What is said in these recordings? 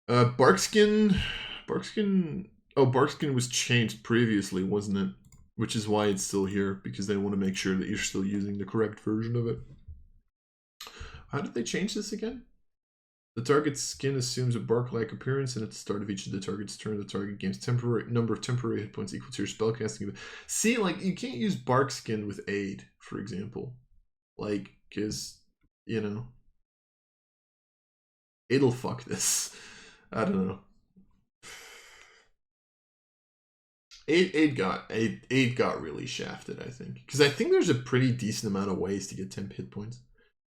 Barkskin. Oh, Barkskin was changed previously, wasn't it? Which is why it's still here, because they want to make sure that you're still using the correct version of it. How did they change this again? The target's skin assumes a bark-like appearance, and at the start of each of the target's turn, the target gains temporary number of temporary hit points equal to your spellcasting. See, like, you can't use bark skin with aid, for example. Like, because, you know, it'll fuck this. I don't know. Aid got really shafted, I think. Because I think there's a pretty decent amount of ways to get temp hit points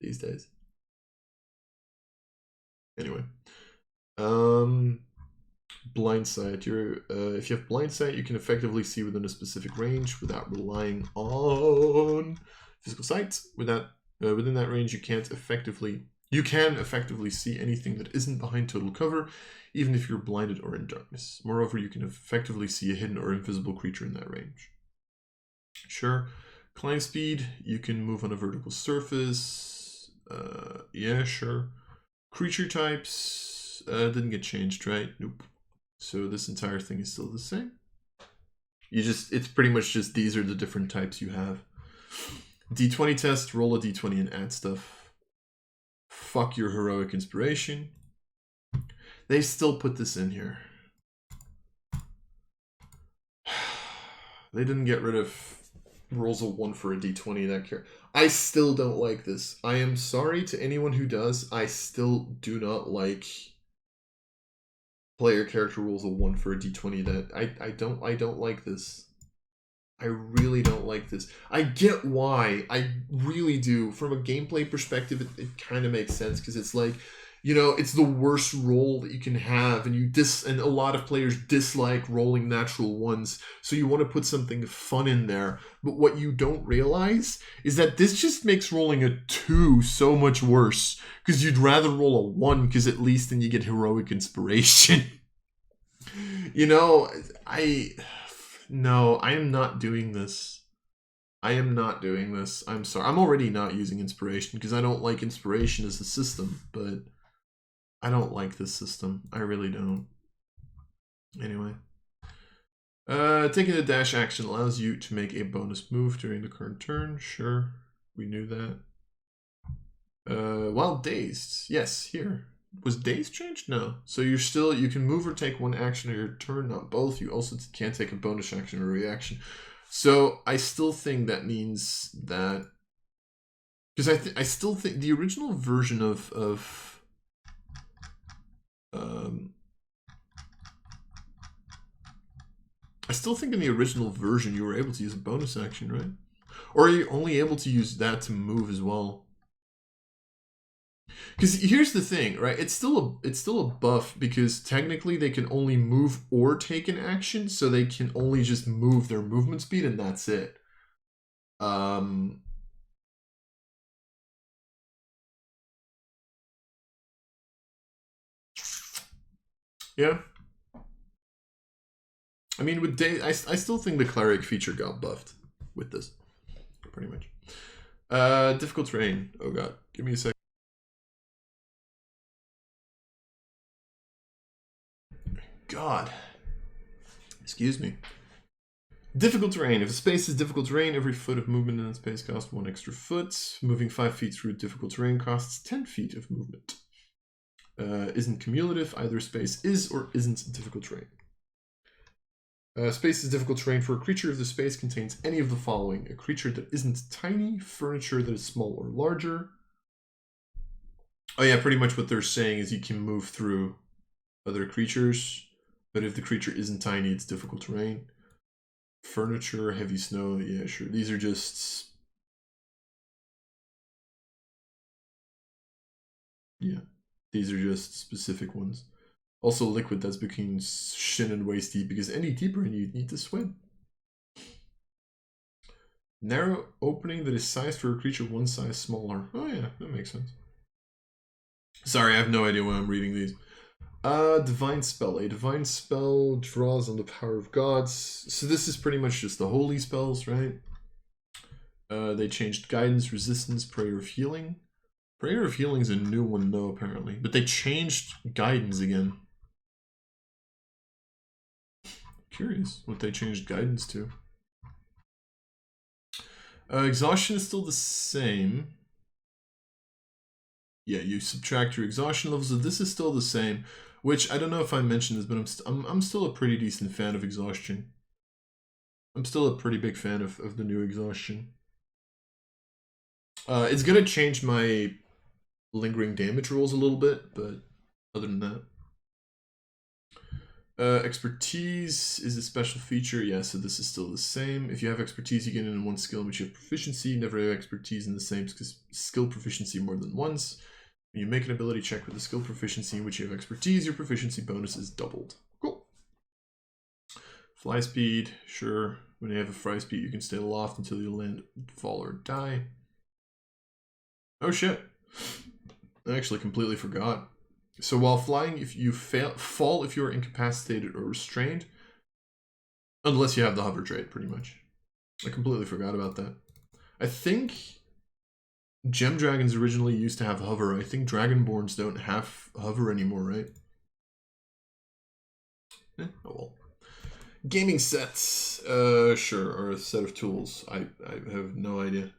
these days. Anyway. Blind sight. If you have blind sight, you can effectively see within a specific range without relying on physical sight. Within that range, you can effectively see anything that isn't behind total cover, even if you're blinded or in darkness. Moreover, you can effectively see a hidden or invisible creature in that range. Sure. Climb speed, you can move on a vertical surface. Yeah, sure. Creature types didn't get changed, right? Nope. So this entire thing is still the same. It's pretty much just these are the different types you have. D20 test, roll a D20 and add stuff. Fuck your heroic inspiration. They still put this in here. They didn't get rid of rolls a 1 for a D20 that care. I still don't like this. I am sorry to anyone who does. I still do not like player character rolls a 1 for a D20. That I don't like this. I really don't like this. I get why. I really do. From a gameplay perspective, it kind of makes sense because it's like, you know, it's the worst roll that you can have, and and a lot of players dislike rolling natural ones, so you want to put something fun in there. But what you don't realize is that this just makes rolling a 2 so much worse, because you'd rather roll a 1, because at least then you get heroic inspiration. You know, no, I am not doing this. I am not doing this. I'm sorry. I'm already not using inspiration because I don't like inspiration as a system, but I don't like this system. I really don't. Anyway. Taking a dash action allows you to make a bonus move during the current turn. Sure. We knew that. While dazed. Yes, here. Was dazed changed? No. So you can move or take one action on your turn, not both. You also can't take a bonus action or reaction. So I still think that means that, because I still think the original version I still think in the original version you were able to use a bonus action, right? Or are you only able to use that to move as well? Because here's the thing, right? It's still a buff, because technically they can only move or take an action, so they can only just move their movement speed, and that's it. Yeah. I mean, with I still think the Cleric feature got buffed with this, pretty much. Difficult terrain. Oh god, give me a second. God. Excuse me. Difficult terrain. If a space is difficult terrain, every foot of movement in that space costs 1 extra foot. Moving 5 feet through difficult terrain costs 10 feet of movement. Isn't cumulative. Either space is or isn't difficult terrain. Space is difficult terrain for a creature if the space contains any of the following: a creature that isn't tiny, furniture that is small or larger. Oh yeah, pretty much what they're saying is you can move through other creatures, but if the creature isn't tiny, it's difficult terrain. Furniture, heavy snow, yeah, sure. These are just... yeah, these are just specific ones. Also liquid that's between shin and waist deep, because any deeper you'd need to swim. Narrow opening that is sized for a creature 1 size smaller. Oh yeah, that makes sense. Sorry, I have no idea why I'm reading these. Divine spell. A divine spell draws on the power of gods. So this is pretty much just the holy spells, right? They changed guidance, resistance, prayer of healing. Prayer of healing is a new one though, apparently. But they changed guidance again. Curious what they changed guidance to. Exhaustion is still the same. Yeah, you subtract your exhaustion levels, so this is still the same. Which I don't know if I mentioned this, but I'm still a pretty decent fan of exhaustion. I'm still a pretty big fan of the new exhaustion. It's gonna change my lingering damage rolls a little bit, but other than that. Expertise is a special feature. Yeah, so this is still the same. If you have expertise, you get it in one skill in which you have proficiency. Never have expertise in the same skill proficiency more than once. When you make an ability check with a skill proficiency in which you have expertise, your proficiency bonus is doubled. Cool. Fly speed, sure. When you have a fly speed, you can stay aloft until you land, fall, or die. Oh shit. I actually completely forgot. So while flying, if you fall if you are incapacitated or restrained, unless you have the hover trait, pretty much. I completely forgot about that. I think gem dragons originally used to have hover. I think dragonborns don't have hover anymore, right? Oh well. Gaming sets, sure, or a set of tools. I have no idea.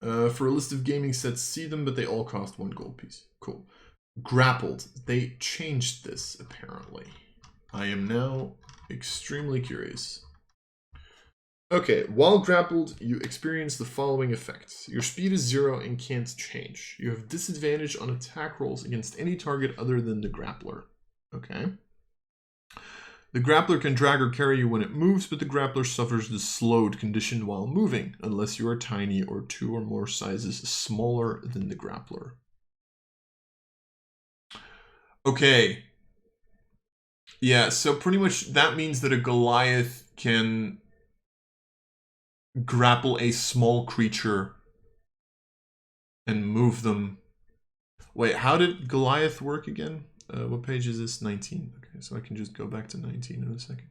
For a list of gaming sets, see them, but they all cost 1 gold piece. Cool. Grappled. They changed this, apparently. I am now extremely curious. Okay, while grappled, you experience the following effects. Your speed is 0 and can't change. You have disadvantage on attack rolls against any target other than the grappler. Okay. The grappler can drag or carry you when it moves, but the grappler suffers the slowed condition while moving, unless you are tiny or 2 or more sizes smaller than the grappler. Okay. Yeah, so pretty much that means that a Goliath can grapple a small creature and move them. Wait, how did Goliath work again? What page is this? 19. Okay, so I can just go back to 19 in a second.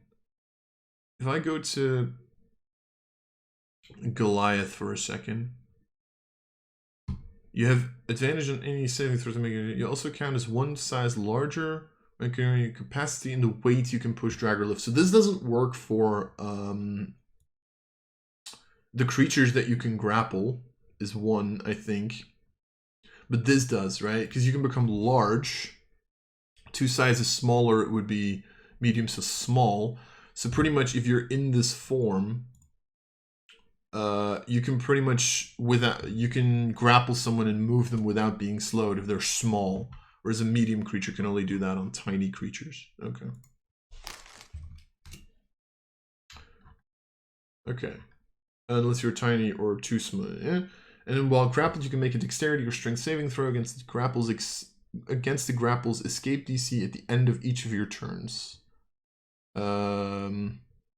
If I go to Goliath for a second, you have advantage on any saving throw to make it. You also count as 1 size larger, making your capacity and the weight you can push, drag, or lift. So this doesn't work for the creatures that you can grapple is 1, I think. But this does, right? Because you can become large. 2 sizes smaller, it would be medium, so small. So pretty much if you're in this form, you can pretty much you can grapple someone and move them without being slowed if they're small, whereas a medium creature can only do that on tiny creatures. Okay. Okay. Unless you're tiny or too small. Yeah. And then while grappled, you can make a dexterity or strength saving throw against the grapple's escape DC at the end of each of your turns. So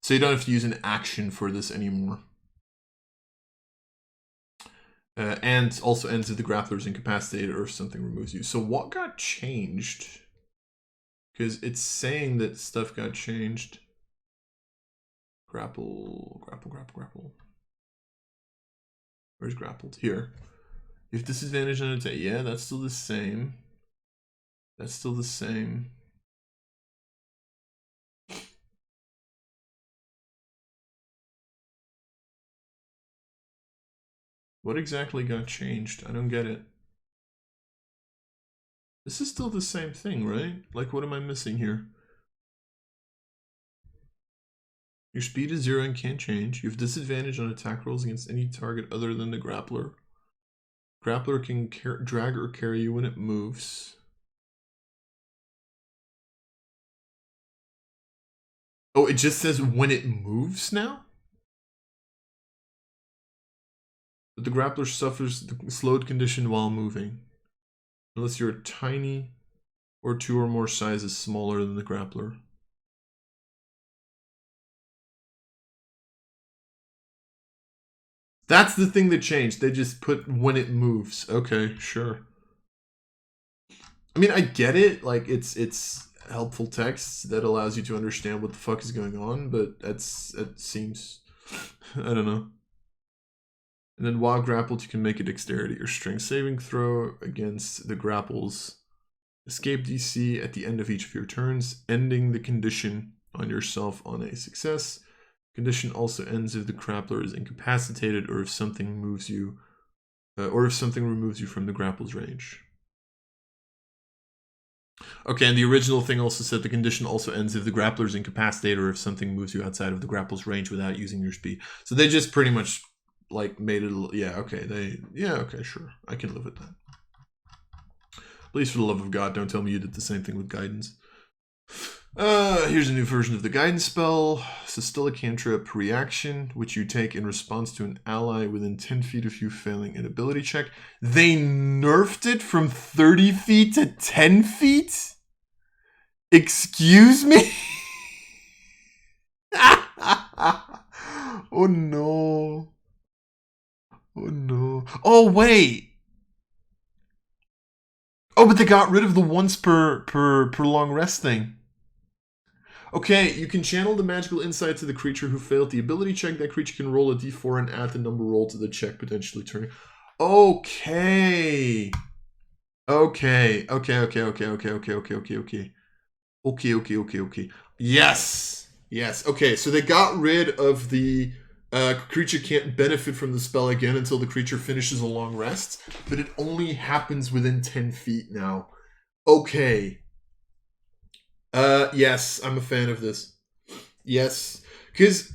you don't have to use an action for this anymore. And also ends if the grappler is incapacitated or if something removes you. So what got changed? Because it's saying that stuff got changed. Grapple. Where's grappled? Here. If disadvantage on attack, yeah, that's still the same. That's still the same. What exactly got changed? I don't get it. This is still the same thing, right? Like, what am I missing here? Your speed is 0 and can't change. You have disadvantage on attack rolls against any target other than the grappler. Grappler can drag or carry you when it moves. Oh, it just says when it moves now? But the grappler suffers the slowed condition while moving. Unless you're tiny or 2 or more sizes smaller than the grappler. That's the thing that changed. They just put when it moves. Okay, sure. I mean, I get it. Like, it's helpful text that allows you to understand what the fuck is going on, but it seems... I don't know. And then while grappled, you can make a dexterity or strength saving throw against the grapple's escape DC at the end of each of your turns, ending the condition on yourself on a success. Condition also ends if the grappler is incapacitated or if something moves you, or if something removes you from the grapple's range. Okay, and the original thing also said the condition also ends if the grappler is incapacitated or if something moves you outside of the grapple's range without using your speed. So they just pretty much like made it, yeah, okay, okay, sure. I can live with that. Please, for the love of God, don't tell me you did the same thing with guidance. Here's a new version of the guidance spell. So still a cantrip reaction, which you take in response to an ally within 10 feet of you failing an ability check. They nerfed it from 30 feet to 10 feet? Excuse me? Oh no. Oh no. Oh wait. Oh, but they got rid of the once per long rest thing. Okay, you can channel the magical insight to the creature who failed the ability check. That creature can roll a d4 and add the number rolled to the check, potentially turning. Okay. Okay. Yes. Yes. Okay, so they got rid of the creature can't benefit from the spell again until the creature finishes a long rest, but it only happens within 10 feet now. Okay. Yes, I'm a fan of this. Yes, because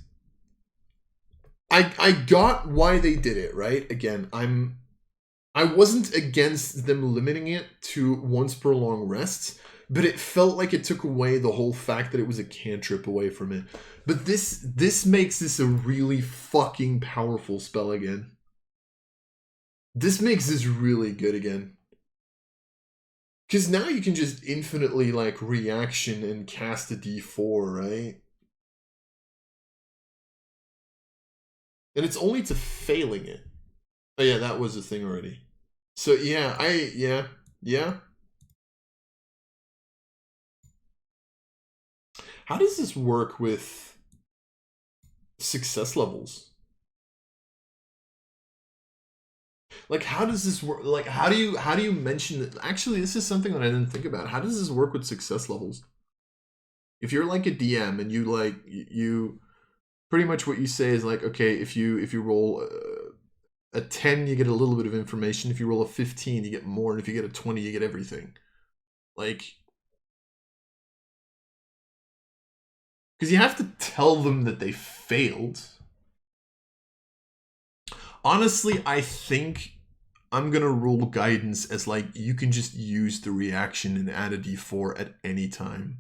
I got why they did it, right? Again, I wasn't against them limiting it to once per long rests, but it felt like it took away the whole fact that it was a cantrip away from it. But this makes this a really fucking powerful spell again. This makes this really good again. Because now you can just infinitely, like, reaction and cast a d4, right? And it's only to failing it. Oh yeah, that was a thing already. So yeah, yeah. How does this work with success levels? Like, how does this work? Like, how do you mention it? Actually, this is something that I didn't think about. How does this work with success levels? If you're like a DM and you pretty much what you say is like, okay, if you roll a 10, you get a little bit of information. If you roll a 15, you get more, and if you get a 20, you get everything. Like, because you have to tell them that they failed. Honestly, I think I'm gonna rule guidance as like you can just use the reaction and add a d4 at any time.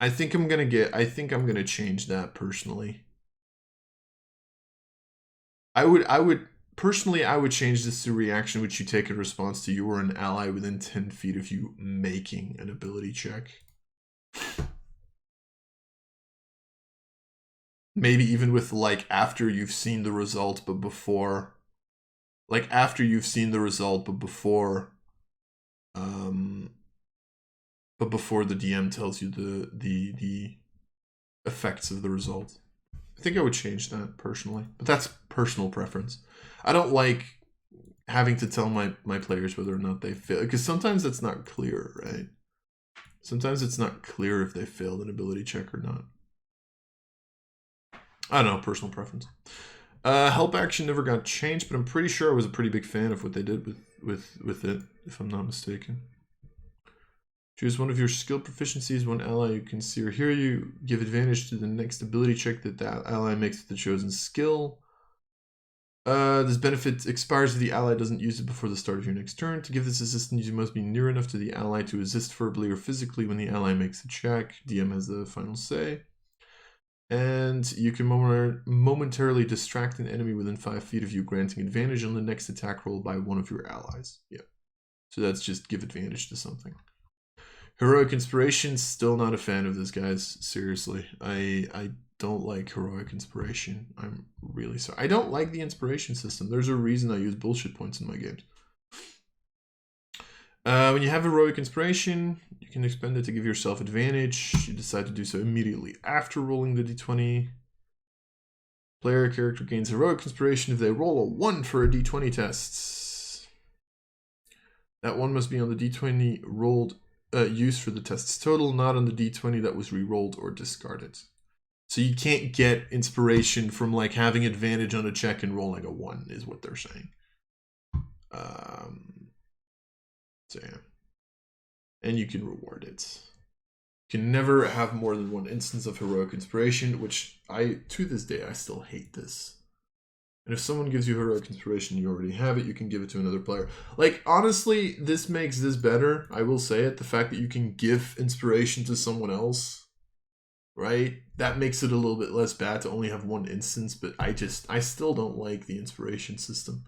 I think I'm gonna change that personally. I would personally change this to reaction, which you take in response to you or an ally within 10 feet of you making an ability check. Maybe even with like after you've seen the result, but before. Like after you've seen the result, but before the DM tells you the effects of the result. I think I would change that personally, but that's personal preference. I don't like having to tell my players whether or not they fail, because sometimes that's not clear, right? Sometimes it's not clear if they failed an ability check or not. I don't know, personal preference. Help action never got changed, but I'm pretty sure I was a pretty big fan of what they did with it, if I'm not mistaken. Choose one of your skill proficiencies, one ally you can see or hear you. Give advantage to the next ability check that the ally makes with the chosen skill. This benefit expires if the ally doesn't use it before the start of your next turn. To give this assistance, you must be near enough to the ally to assist verbally or physically when the ally makes the check. DM has the final say. And you can momentarily distract an enemy within 5 feet of you, granting advantage on the next attack roll by one of your allies. Yeah. So that's just give advantage to something. Heroic Inspiration, still not a fan of this, guys. Seriously. I don't like Heroic Inspiration. I'm really sorry. I don't like the inspiration system. There's a reason I use bullshit points in my games. When you have Heroic Inspiration, you can expend it to give yourself advantage. You decide to do so immediately after rolling the d20. Player character gains Heroic Inspiration if they roll a 1 for a d20 test. That 1 must be on the d20 rolled use for the test's total, not on the d20 that was re-rolled or discarded. So you can't get inspiration from like having advantage on a check and rolling a 1 is what they're saying. So yeah. And you can reward it. You can never have more than 1 instance of heroic inspiration, which to this day, I still hate this. And if someone gives you heroic inspiration, you already have it, you can give it to another player. Like, honestly, this makes this better. I will say it. The fact that you can give inspiration to someone else, right? That makes it a little bit less bad to only have 1 instance, but I still don't like the inspiration system.